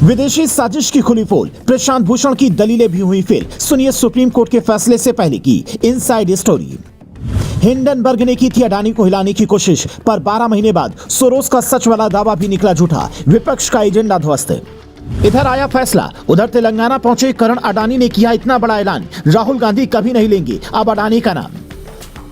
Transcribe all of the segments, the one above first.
विदेशी साजिश की खुली पोल, प्रशांत भूषण की दलीलें भी हुई फेल। सुनिए सुप्रीम कोर्ट के फैसले से पहले की इनसाइड स्टोरी। हिंडनबर्ग ने की थी अडानी को हिलाने की कोशिश, पर 12 महीने बाद सोरोस का सच वाला दावा भी निकला झूठा। विपक्ष का एजेंडा ध्वस्त। इधर आया फैसला, उधर तेलंगाना पहुंचे करण अडानी ने किया इतना बड़ा ऐलान, राहुल गांधी कभी नहीं लेंगे अब अडानी का नाम।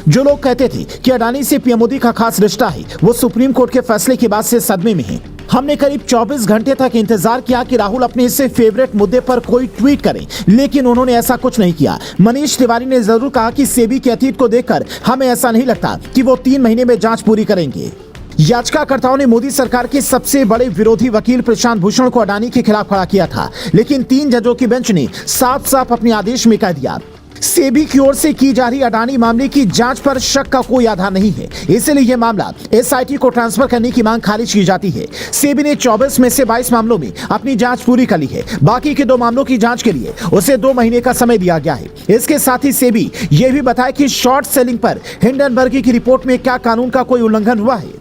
जो लोग कहते थे कि अडानी से पीएम मोदी का खास रिश्ता है, वो सुप्रीम कोर्ट के फैसले के बाद से सदमे में हैं। हमने करीब 24 घंटे तक इंतजार किया कि राहुल अपने इससे फेवरेट मुद्दे पर कोई ट्वीट करें, लेकिन उन्होंने ऐसा कुछ नहीं किया। मनीष तिवारी ने जरूर कहा कि सेबी के अतीत को देखकर हमें ऐसा नहीं लगता कि वो 3 महीने में जांच पूरी करेंगे। याचिकाकर्ताओं ने मोदी सरकार के सबसे बड़े विरोधी वकील प्रशांत भूषण को अडानी के खिलाफ खड़ा किया था, लेकिन 3 जजों की बेंच ने साफ साफ अपने आदेश में कह दिया सेबी की ओर से की जा रही अडानी मामले की जांच पर शक का कोई आधार नहीं है, इसलिए यह मामला एसआईटी को ट्रांसफर करने की मांग खारिज की जाती है। सेबी ने 24 में से 22 मामलों में अपनी जांच पूरी कर ली है। बाकी के 2 मामलों की जांच के लिए उसे 2 महीने का समय दिया गया है। इसके साथ ही सेबी यह भी बताया कि शॉर्ट सेलिंग पर हिंडनबर्ग की रिपोर्ट में क्या कानून का कोई उल्लंघन हुआ है,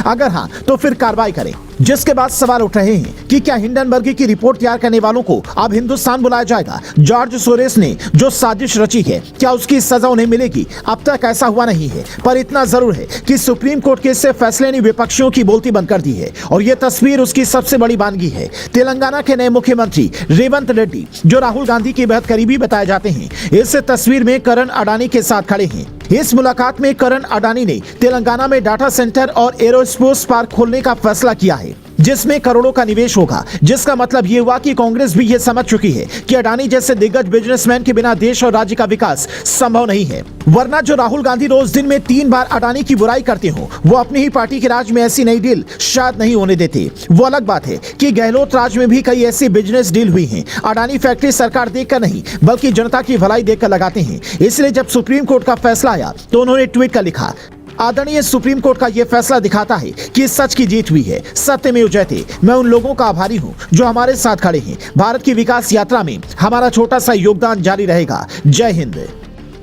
अगर हाँ तो फिर कार्रवाई करें। जिसके बाद सवाल उठ रहे हैं कि क्या हिंडनबर्ग की रिपोर्ट तैयार करने वालों को अब हिंदुस्तान बुलाया जाएगा। जॉर्ज सोरेस ने जो साजिश रची है, क्या उसकी सजा उन्हें मिलेगी? अब तक ऐसा हुआ नहीं है, पर इतना जरूर है कि सुप्रीम कोर्ट के इस फैसले ने विपक्षियों की बोलती बंद कर दी है, और यह तस्वीर उसकी सबसे बड़ी बानगी है। तेलंगाना के नए मुख्यमंत्री रेवंत रेड्डी, जो राहुल गांधी के बेहद करीबी बताए जाते हैं, इस तस्वीर में करण अडानी के साथ खड़े हैं। इस मुलाकात में करण अडानी ने तेलंगाना में डाटा सेंटर और एरोस्पेस पार्क खोलने का फैसला किया है, जिसमें करोड़ों का निवेश होगा। जिसका मतलब ये हुआ कि कांग्रेस भी ये समझ चुकी है कि अडानी जैसे दिग्गज बिजनेसमैन के बिना देश और राज्य का विकास संभव नहीं है। वरना जो राहुल गांधी रोज दिन में 3 बार अडानी की बुराई करते हो, वो अपनी ही पार्टी के राज में ऐसी नई डील शायद नहीं होने देते। वो अलग बात है कि गहलोत राज में भी कई ऐसी बिजनेस डील हुई हैं। अडानी फैक्ट्री सरकार देखकर नहीं, बल्कि जनता की भलाई देखकर लगाते हैं। इसलिए जब सुप्रीम कोर्ट का फैसला आया तो उन्होंने ट्वीट कर लिखा, आदरणीय सुप्रीम कोर्ट का यह फैसला दिखाता है कि सच की जीत हुई है। सत्यमेव जयते। मैं उन लोगों का आभारी हूं जो हमारे साथ खड़े हैं। भारत की विकास यात्रा में हमारा छोटा सा योगदान जारी रहेगा। जय हिंद।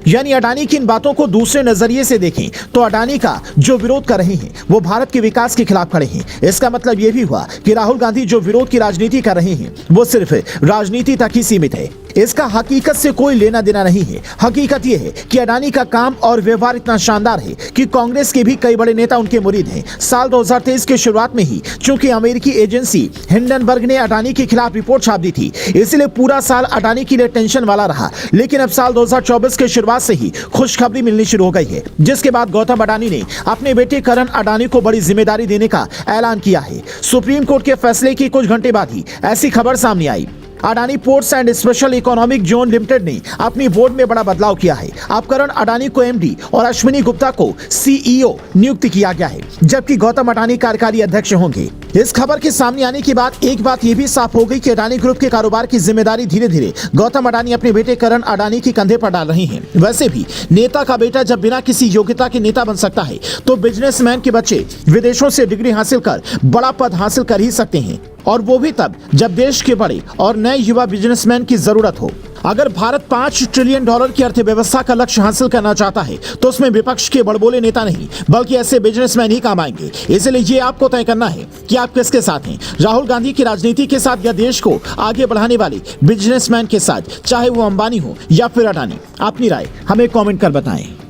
यानी अडानी की इन बातों को दूसरे नजरिए से देखें तो अडानी का जो विरोध कर रहे हैं वो भारत के विकास के खिलाफ खड़े हैं। इसका मतलब यह भी हुआ कि राहुल गांधी जो विरोध की राजनीति कर रहे हैं वो सिर्फ राजनीति तक ही सीमित है। इसका हकीकत से कोई लेना देना नहीं है। हकीकत यह है कि अडानी का काम और व्यवहार इतना शानदार है कि कांग्रेस के भी कई बड़े नेता उनके मुरीद हैं। साल 2023 के शुरुआत में ही चूंकि अमेरिकी एजेंसी हिंडनबर्ग ने अडानी के खिलाफ रिपोर्ट छाप दी थी, इसलिए पूरा साल अडानी के लिए टेंशन वाला रहा। लेकिन अब साल 2024 के शुरुआत से ही खुशखबरी मिलनी शुरू हो गई है, जिसके बाद गौतम अडानी ने अपने बेटे करण अडानी को बड़ी जिम्मेदारी देने का ऐलान किया है। सुप्रीम कोर्ट के फैसले के कुछ घंटे बाद ही ऐसी खबर सामने आई। Adani ports and special economic zone limited ने अपनी बोर्ड में बड़ा बदलाव किया है। अब करण अडानी को एमडी और अश्विनी गुप्ता को सीईओ नियुक्त किया गया है, जबकि गौतम अडानी कार्यकारी अध्यक्ष होंगे। इस खबर के सामने आने के बाद एक बात यह भी साफ हो गई कि अडानी ग्रुप के कारोबार की जिम्मेदारी धीरे धीरे गौतम अडानी अपने बेटे करण अडानी के कंधे पर डाल रहे हैं। वैसे भी नेता का बेटा जब बिना किसी योग्यता के नेता बन सकता है, तो बिजनेसमैन के बच्चे विदेशों से डिग्री हासिल कर बड़ा पद हासिल कर ही सकते हैं, और वो भी तब जब देश के बड़े और नए युवा बिजनेसमैन की जरूरत हो। अगर भारत $5 ट्रिलियन की अर्थव्यवस्था का लक्ष्य हासिल करना चाहता है, तो उसमें विपक्ष के बड़बोले नेता नहीं, बल्कि ऐसे बिजनेसमैन ही काम आएंगे। इसलिए ये आपको तय करना है कि आप किसके साथ हैं, राहुल गांधी की राजनीति के साथ या देश को आगे बढ़ाने वाले बिजनेसमैन के साथ, चाहे वो अंबानी हो या फिर अडानी। अपनी राय हमें कॉमेंट कर बताएं।